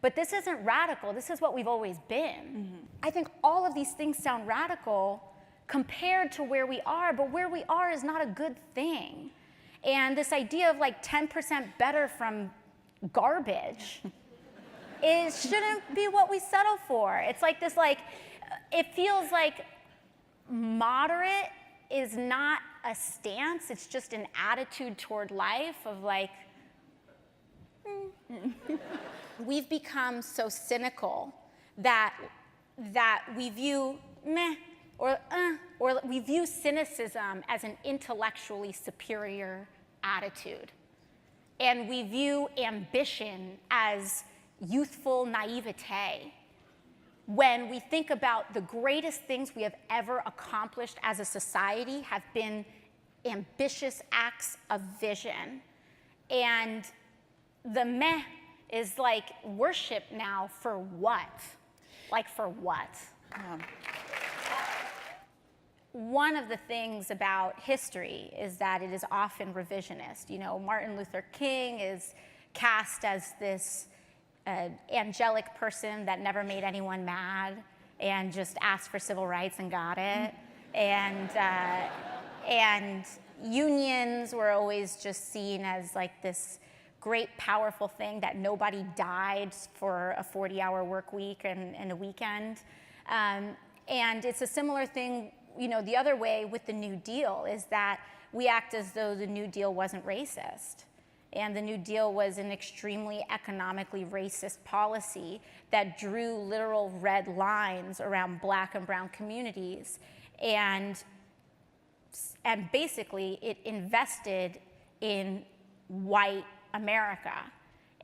But this isn't radical. This is what we've always been. I think all of these things sound radical compared to where we are, but where we are is not a good thing. And this idea of like 10% better from garbage shouldn't be what we settle for. It's like this, like, it feels like moderate is not a stance, it's just an attitude toward life of like, We've become so cynical that we view meh or we view cynicism as an intellectually superior attitude. And we view ambition as youthful naivete. When we think about the greatest things we have ever accomplished as a society have been ambitious acts of vision. And the meh is like worship now for what? Like for what? One of the things about history is that it is often revisionist. You know, Martin Luther King is cast as this angelic person that never made anyone mad and just asked for civil rights and got it. And unions were always just seen as like this great, powerful thing that nobody died for a 40-hour work week and a weekend. And it's a similar thing, you know, the other way with the New Deal is that we act as though the New Deal wasn't racist. And the New Deal was an extremely economically racist policy that drew literal red lines around Black and brown communities. And basically, it invested in white America.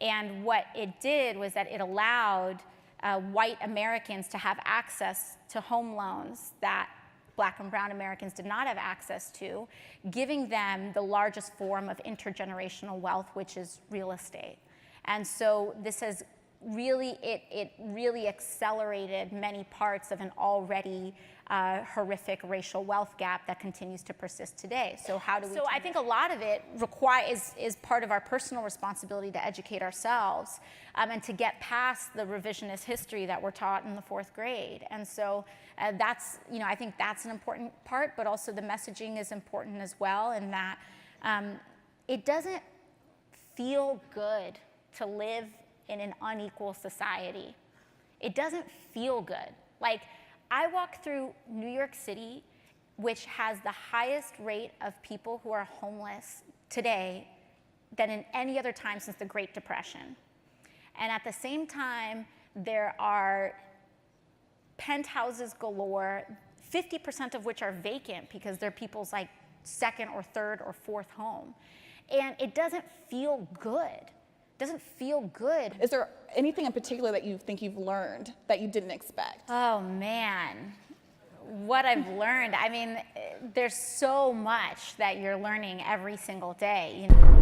And what it did was that it allowed white Americans to have access to home loans that Black and brown Americans did not have access to, giving them the largest form of intergenerational wealth, which is real estate. And so this has really, it really accelerated many parts of an already horrific racial wealth gap that continues to persist today. So how do we? So I think a lot of it is part of our personal responsibility to educate ourselves and to get past the revisionist history that we're taught in the 4th grade. And so that's, you know, I think that's an important part, but also the messaging is important as well, in that it doesn't feel good to live in an unequal society. It doesn't feel good. Like, I walk through New York City, which has the highest rate of people who are homeless today than in any other time since the Great Depression. And at the same time, there are penthouses galore, 50% of which are vacant because they're people's like 2nd or 3rd or 4th home. And it doesn't feel good. Doesn't feel good. Is there anything in particular that you think you've learned that you didn't expect? Oh man, what I've learned. I mean, there's so much that you're learning every single day, you know.